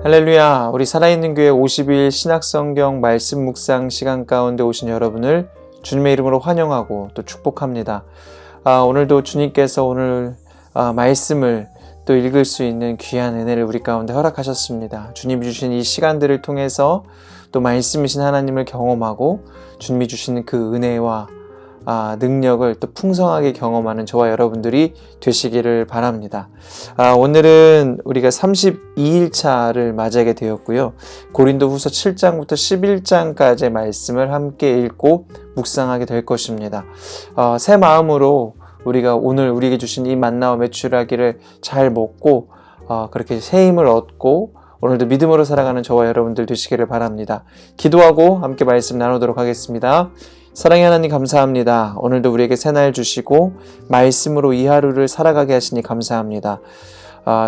할렐루야. 우리 살아있는 교회 50일 신약성경 말씀 묵상 시간 가운데 오신 여러분을 주님의 이름으로 환영하고 또 축복합니다. 오늘도 주님께서 오늘 말씀을 또 읽을 수 있는 귀한 은혜를 우리 가운데 허락하셨습니다. 주님이 주신 이 시간들을 통해서 또 말씀이신 하나님을 경험하고 주님이 주시는 그 은혜와 능력을 또 풍성하게 경험하는 저와 여러분들이 되시기를 바랍니다. 오늘은 우리가 32일차를 맞이하게 되었고요. 고린도후서 7장부터 11장까지의 말씀을 함께 읽고 묵상하게 될 것입니다. 새 마음으로 우리가 오늘 우리에게 주신 이 만나와 메추라기를 잘 먹고 그렇게 새 힘을 얻고 오늘도 믿음으로 살아가는 저와 여러분들 되시기를 바랍니다. 기도하고 함께 말씀 나누도록 하겠습니다. 사랑의 하나님 감사합니다. 오늘도 우리에게 새날 주시고 말씀으로 이 하루를 살아가게 하시니 감사합니다.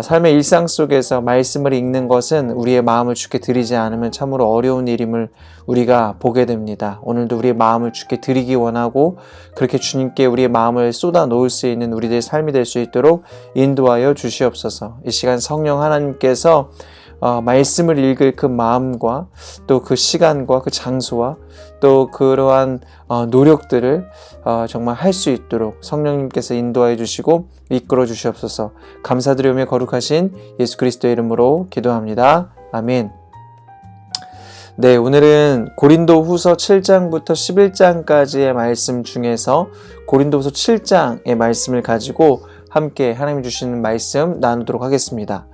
삶의 일상 속에서 말씀을 읽는 것은 우리의 마음을 주께 드리지 않으면 참으로 어려운 일임을 우리가 보게 됩니다. 오늘도 우리의 마음을 주께 드리기 원하고 그렇게 주님께 우리의 마음을 쏟아 놓을 수 있는 우리들의 삶이 될 수 있도록 인도하여 주시옵소서. 이 시간 성령 하나님께서 말씀을 읽을 그 마음과 또 그 시간과 그 장소와 또 그러한 노력들을 정말 할 수 있도록 성령님께서 인도하여 주시고 이끌어 주시옵소서. 감사드리며 거룩하신 예수 그리스도의 이름으로 기도합니다. 아멘. 네, 오늘은 고린도후서 7장부터 11장까지의 말씀 중에서 고린도후서 7장의 말씀을 가지고 함께 하나님이 주시는 말씀 나누도록 하겠습니다.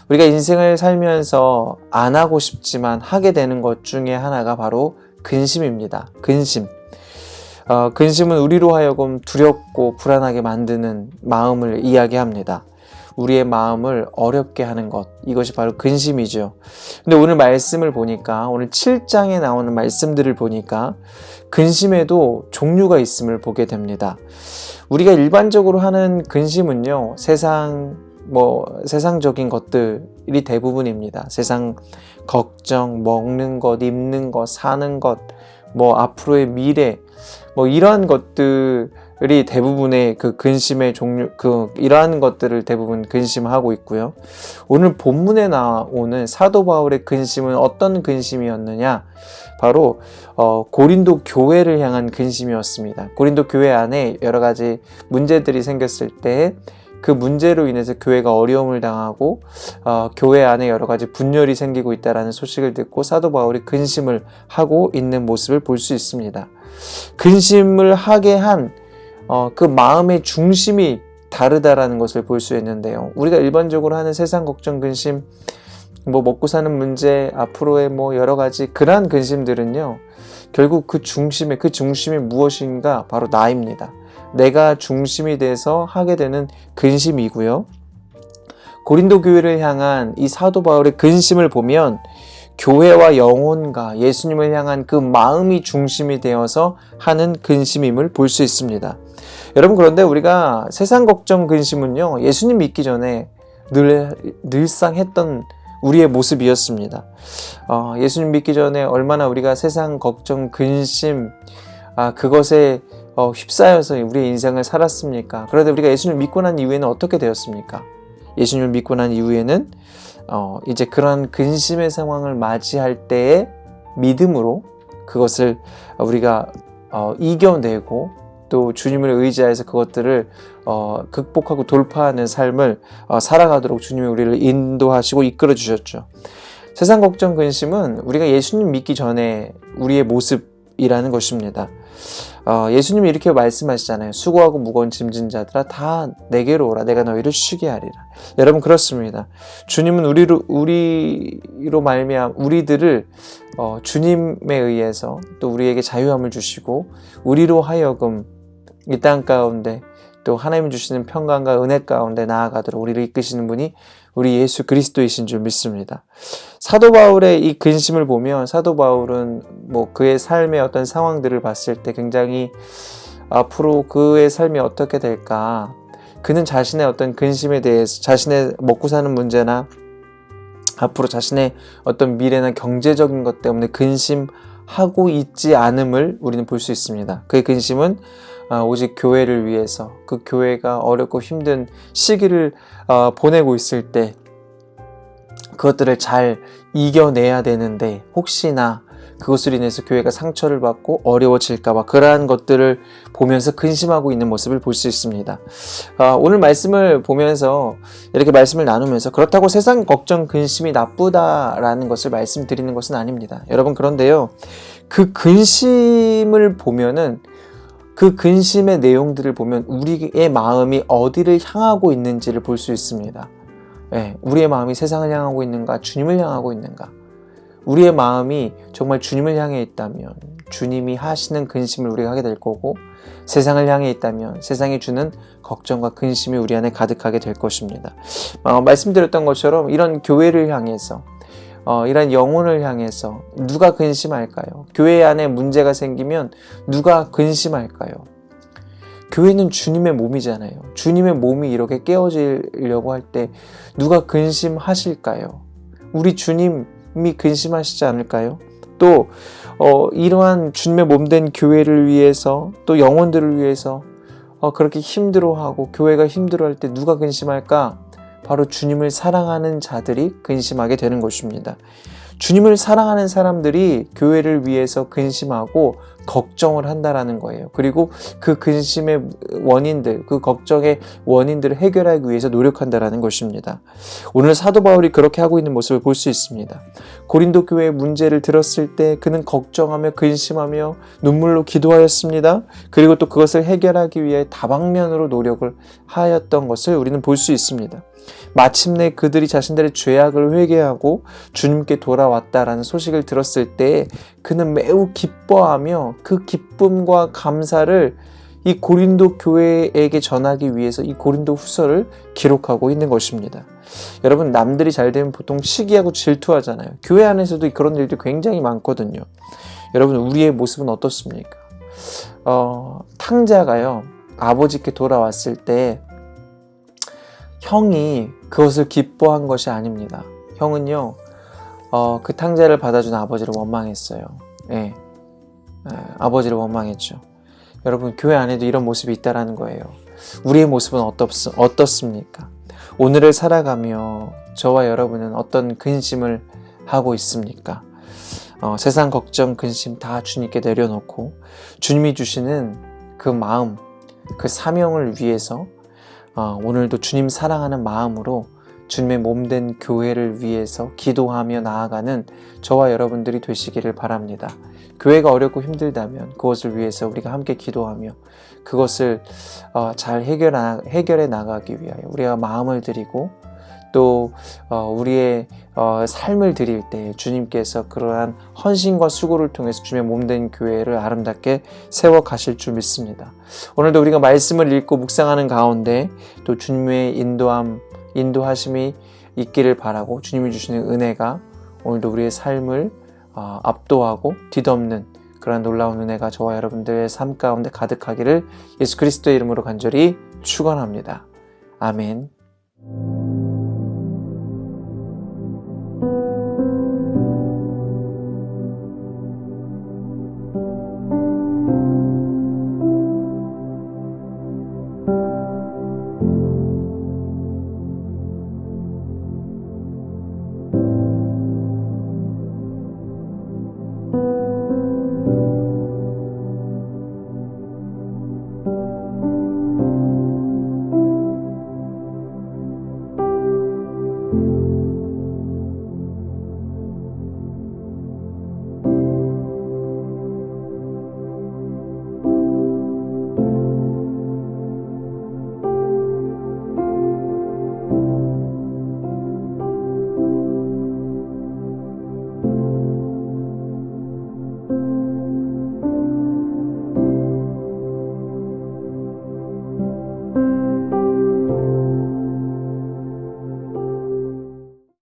우리가 인생을 살면서 안 하고 싶지만 하게 되는 것 중에 하나가 바로 근심입니다. 근심. 근심은 우리로 하여금 두렵고 불안하게 만드는 마음을 이야기합니다. 우리의 마음을 어렵게 하는 것, 이것이 바로 근심이죠. 근데 오늘 말씀을 보니까, 오늘 7장에 나오는 말씀들을 보니까 근심에도 종류가 있음을 보게 됩니다. 우리가 일반적으로 하는 근심은요, 세상적인 것들이 대부분입니다. 세상 걱정, 먹는 것, 입는 것, 사는 것, 앞으로의 미래, 이러한 것들이 대부분의 그 근심의 종류, 이러한 것들을 대부분 근심하고 있고요. 오늘 본문에 나오는 사도 바울의 근심은 어떤 근심이었느냐? 바로 고린도 교회를 향한 근심이었습니다. 고린도 교회 안에 여러 가지 문제들이 생겼을 때 그 문제로 인해서 교회가 어려움을 당하고 교회 안에 여러 가지 분열이 생기고 있다는 소식을 듣고 사도 바울이 근심을 하고 있는 모습을 볼 수 있습니다. 근심을 하게 한 그 마음의 중심이 다르다라는 것을 볼 수 있는데요. 우리가 일반적으로 하는 세상 걱정 근심, 먹고 사는 문제, 앞으로의 여러 가지 그러한 근심들은요, 결국 그 중심이 무엇인가? 바로 나입니다. 내가 중심이 돼서 하게 되는 근심이고요. 고린도 교회를 향한 이 사도 바울의 근심을 보면 교회와 영혼과 예수님을 향한 그 마음이 중심이 되어서 하는 근심임을 볼 수 있습니다. 여러분, 그런데 우리가 세상 걱정 근심은요, 예수님 믿기 전에 늘상 했던 우리의 모습이었습니다. 예수님 믿기 전에 얼마나 우리가 세상 걱정 근심 그것에 휩싸여서 우리의 인생을 살았습니까? 그런데 우리가 예수님을 믿고 난 이후에는 어떻게 되었습니까? 예수님을 믿고 난 이후에는 이제 그런 근심의 상황을 맞이할 때의 믿음으로 그것을 우리가 이겨내고 또 주님을 의지해서 그것들을 극복하고 돌파하는 삶을 살아가도록 주님이 우리를 인도하시고 이끌어 주셨죠. 세상 걱정 근심은 우리가 예수님 믿기 전에 우리의 모습이라는 것입니다. 예수님이 이렇게 말씀하시잖아요. 수고하고 무거운 짐진 자들아 다 내게로 오라. 내가 너희를 쉬게 하리라. 여러분, 그렇습니다. 주님은 우리로 말미암아 우리들을 주님에 의해서 또 우리에게 자유함을 주시고 우리로 하여금 이 땅 가운데 또 하나님이 주시는 평강과 은혜 가운데 나아가도록 우리를 이끄시는 분이 우리 예수 그리스도이신 줄 믿습니다. 사도 바울의 이 근심을 보면 사도 바울은 그의 삶의 어떤 상황들을 봤을 때 굉장히 앞으로 그의 삶이 어떻게 될까, 그는 자신의 어떤 근심에 대해서 자신의 먹고 사는 문제나 앞으로 자신의 어떤 미래나 경제적인 것 때문에 근심하고 있지 않음을 우리는 볼 수 있습니다. 그의 근심은 오직 교회를 위해서, 그 교회가 어렵고 힘든 시기를 보내고 있을 때 그것들을 잘 이겨내야 되는데 혹시나 그것으로 인해서 교회가 상처를 받고 어려워질까봐 그러한 것들을 보면서 근심하고 있는 모습을 볼 수 있습니다. 오늘 말씀을 보면서 이렇게 말씀을 나누면서 그렇다고 세상 걱정 근심이 나쁘다라는 것을 말씀드리는 것은 아닙니다. 여러분, 그런데요, 그 근심을 보면은 그 근심의 내용들을 보면 우리의 마음이 어디를 향하고 있는지를 볼 수 있습니다. 네, 우리의 마음이 세상을 향하고 있는가, 주님을 향하고 있는가. 우리의 마음이 정말 주님을 향해 있다면 주님이 하시는 근심을 우리가 하게 될 거고, 세상을 향해 있다면 세상이 주는 걱정과 근심이 우리 안에 가득하게 될 것입니다. 말씀드렸던 것처럼 이런 교회를 향해서 이런 영혼을 향해서 누가 근심할까요? 교회 안에 문제가 생기면 누가 근심할까요? 교회는 주님의 몸이잖아요. 주님의 몸이 이렇게 깨어지려고 할 때 누가 근심하실까요? 우리 주님이 근심하시지 않을까요? 또 이러한 주님의 몸된 교회를 위해서, 또 영혼들을 위해서 그렇게 힘들어하고 교회가 힘들어할 때 누가 근심할까? 바로 주님을 사랑하는 자들이 근심하게 되는 것입니다. 주님을 사랑하는 사람들이 교회를 위해서 근심하고 걱정을 한다라는 거예요. 그리고 그 근심의 원인들, 그 걱정의 원인들을 해결하기 위해서 노력한다라는 것입니다. 오늘 사도 바울이 그렇게 하고 있는 모습을 볼 수 있습니다. 고린도 교회의 문제를 들었을 때 그는 걱정하며 근심하며 눈물로 기도하였습니다. 그리고 또 그것을 해결하기 위해 다방면으로 노력을 하였던 것을 우리는 볼 수 있습니다. 마침내 그들이 자신들의 죄악을 회개하고 주님께 돌아왔다라는 소식을 들었을 때 그는 매우 기뻐하며 그 기쁨과 감사를 이 고린도 교회에게 전하기 위해서 이 고린도 후서를 기록하고 있는 것입니다. 여러분, 남들이 잘 되면 보통 시기하고 질투하잖아요. 교회 안에서도 그런 일들이 굉장히 많거든요. 여러분, 우리의 모습은 어떻습니까? 탕자가요, 아버지께 돌아왔을 때 형이 그것을 기뻐한 것이 아닙니다. 형은요, 그 탕자를 받아준 아버지를 원망했어요. 예. 아버지를 원망했죠. 여러분, 교회 안에도 이런 모습이 있다라는 거예요. 우리의 모습은 어떻습니까? 오늘을 살아가며 저와 여러분은 어떤 근심을 하고 있습니까? 세상 걱정, 근심 다 주님께 내려놓고 주님이 주시는 그 마음, 그 사명을 위해서 오늘도 주님 사랑하는 마음으로 주님의 몸된 교회를 위해서 기도하며 나아가는 저와 여러분들이 되시기를 바랍니다. 교회가 어렵고 힘들다면 그것을 위해서 우리가 함께 기도하며 그것을 잘 해결해 나가기 위하여 우리가 마음을 드리고 또 우리의 삶을 드릴 때 주님께서 그러한 헌신과 수고를 통해서 주님의 몸된 교회를 아름답게 세워 가실 줄 믿습니다. 오늘도 우리가 말씀을 읽고 묵상하는 가운데 또 주님의 인도하심이 있기를 바라고, 주님이 주시는 은혜가 오늘도 우리의 삶을 압도하고 뒤덮는 그러한 놀라운 은혜가 저와 여러분들의 삶 가운데 가득하기를 예수 그리스도의 이름으로 간절히 축원합니다. 아멘.